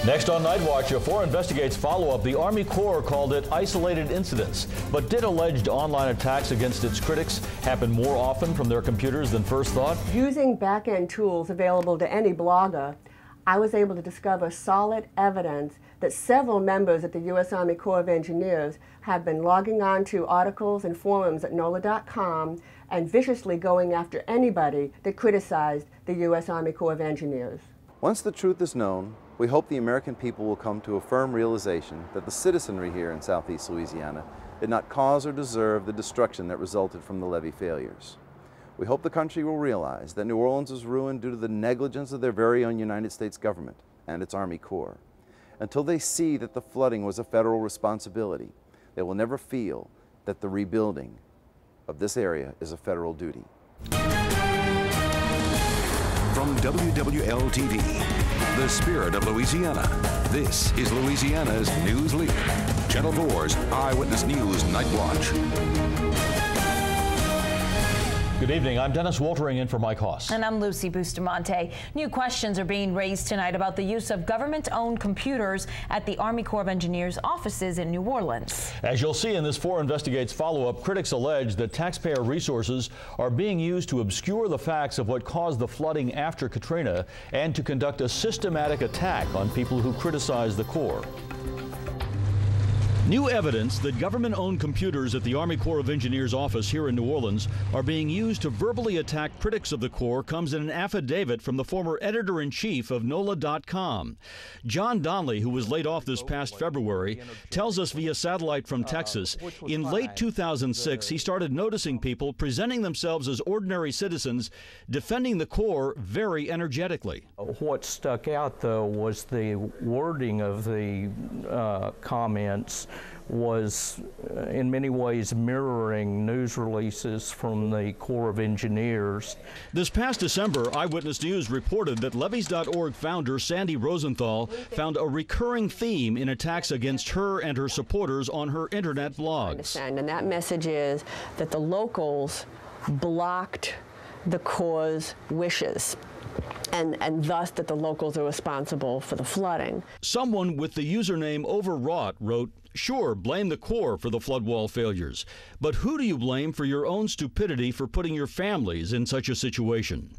Next on Night Watch, a 4 investigates follow-up. The Army Corps called it isolated incidents, but did alleged online attacks against its critics happen more often from their computers than first thought? Using back-end tools available to any blogger, I was able to discover solid evidence that several members at the U.S. Army Corps of Engineers have been logging on to articles and forums at NOLA.com and viciously going after anybody that criticized the U.S. Army Corps of Engineers. Once the truth is known, we hope the American people will come to a firm realization that the citizenry here in Southeast Louisiana did not cause or deserve the destruction that resulted from the levee failures. We hope the country will realize that New Orleans was ruined due to the negligence of their very own United States government and its Army Corps. Until they see that the flooding was a federal responsibility, they will never feel that the rebuilding of this area is a federal duty. From WWL-TV, the spirit of Louisiana, this is Louisiana's news leader, Channel 4's Eyewitness News Night Watch. Good evening. I'm Dennis Waltering in for Mike Hoss. And I'm Lucy Bustamante. New questions are being raised tonight about the use of government-owned computers at the Army Corps of Engineers offices in New Orleans. As you'll see in this 4 investigates follow-up, critics allege that taxpayer resources are being used to obscure the facts of what caused the flooding after Katrina and to conduct a systematic attack on people who criticize the Corps. New evidence that government-owned computers at the Army Corps of Engineers office here in New Orleans are being used to verbally attack critics of the Corps comes in an affidavit from the former editor-in-chief of NOLA.com. John Donnelly, who was laid off this past February, tells us via satellite from Texas, in late 2006, he started noticing people presenting themselves as ordinary citizens, defending the Corps very energetically. What stuck out, though, was the wording of the comments was in many ways mirroring news releases from the Corps of Engineers. This past December, Eyewitness News reported that Levees.org founder Sandy Rosenthal found a recurring theme in attacks against her and her supporters on her internet blogs. And that message is that the locals blocked the Corps' wishes. And thus that the locals are responsible for the flooding. Someone with the username Overwrought wrote, "Sure, blame the Corps for the flood wall failures, but who do you blame for your own stupidity for putting your families in such a situation?"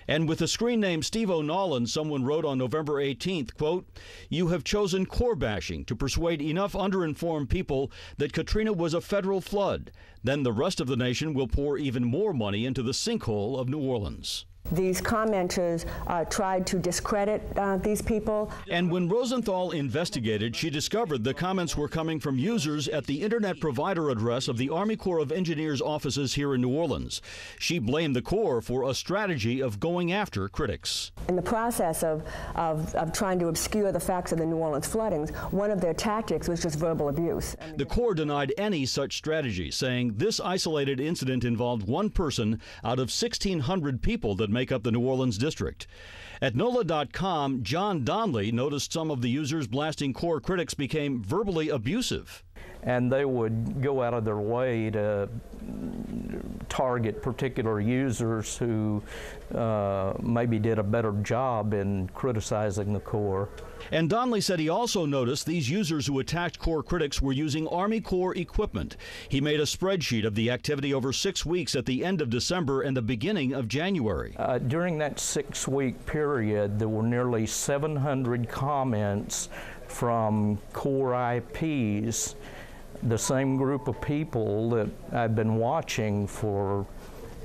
And with the screen name Steve O'Nolan, someone wrote on November 18th, quote, "You have chosen Corps bashing to persuade enough underinformed people that Katrina was a federal flood. Then the rest of the nation will pour even more money into the sinkhole of New Orleans." These commenters tried to discredit these people. And when Rosenthal investigated, she discovered the comments were coming from users at the internet provider address of the Army Corps of Engineers offices here in New Orleans. She blamed the Corps for a strategy of going after critics. In the process of trying to obscure the facts of the New Orleans floodings, one of their tactics was just verbal abuse. The Corps denied any such strategy, saying this isolated incident involved one person out of 1,600 people that make up the New Orleans district. At NOLA.com, John Donnelly noticed some of the users blasting Corps critics became verbally abusive. And they would go out of their way to target particular users who maybe did a better job in criticizing the Corps. And Donnelly said he also noticed these users who attacked Corps critics were using Army Corps equipment. He made a spreadsheet of the activity over 6 weeks at the end of December and the beginning of January. During that 6-week period, there were nearly 700 comments from Corps IPs, the same group of people that I've been watching for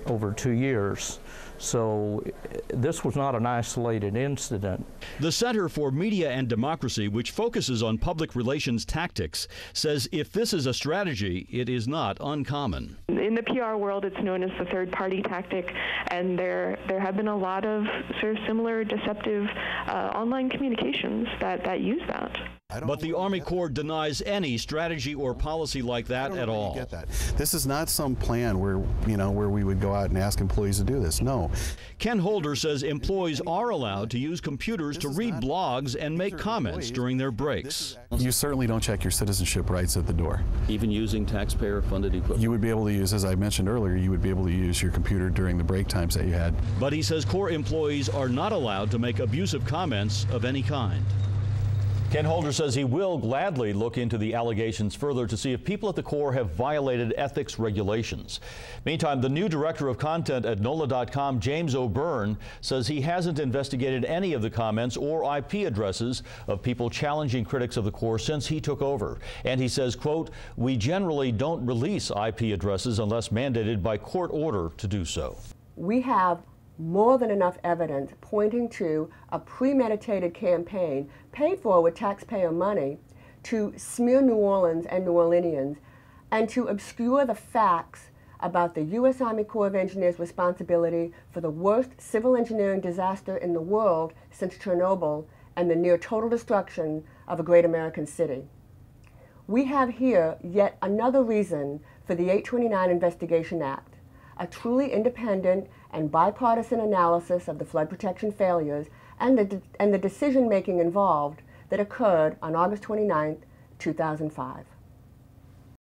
over 2 years. So this was not an isolated incident. The Center for Media and Democracy, which focuses on public relations tactics, says if this is a strategy, it is not uncommon. In the PR world, it's known as the third-party tactic, and there have been a lot of sort of similar deceptive online communications that use that. But the Army Corps denies any strategy or policy like that at all. Get that. This is not some plan where we would go out and ask employees to do this. No. Ken Holder says employees are allowed to use computers to read blogs and make comments during their breaks. You certainly don't check your citizenship rights at the door. Even using taxpayer-funded equipment. You would be able to use, as I mentioned earlier, you would be able to use your computer during the break times that you had. But he says Corps employees are not allowed to make abusive comments of any kind. Ken Holder says he will gladly look into the allegations further to see if people at the Corps have violated ethics regulations. Meantime, the new director of content at NOLA.com, James O'Byrne, says he hasn't investigated any of the comments or IP addresses of people challenging critics of the Corps since he took over. And he says, quote, "We generally don't release IP addresses unless mandated by court order to do so." We have more than enough evidence pointing to a premeditated campaign paid for with taxpayer money to smear New Orleans and New Orleanians and to obscure the facts about the U.S. Army Corps of Engineers' responsibility for the worst civil engineering disaster in the world since Chernobyl and the near total destruction of a great American city. We have here yet another reason for the 829 Investigation Act, a truly independent and bipartisan analysis of the flood protection failures and the decision-making involved that occurred on August 29, 2005.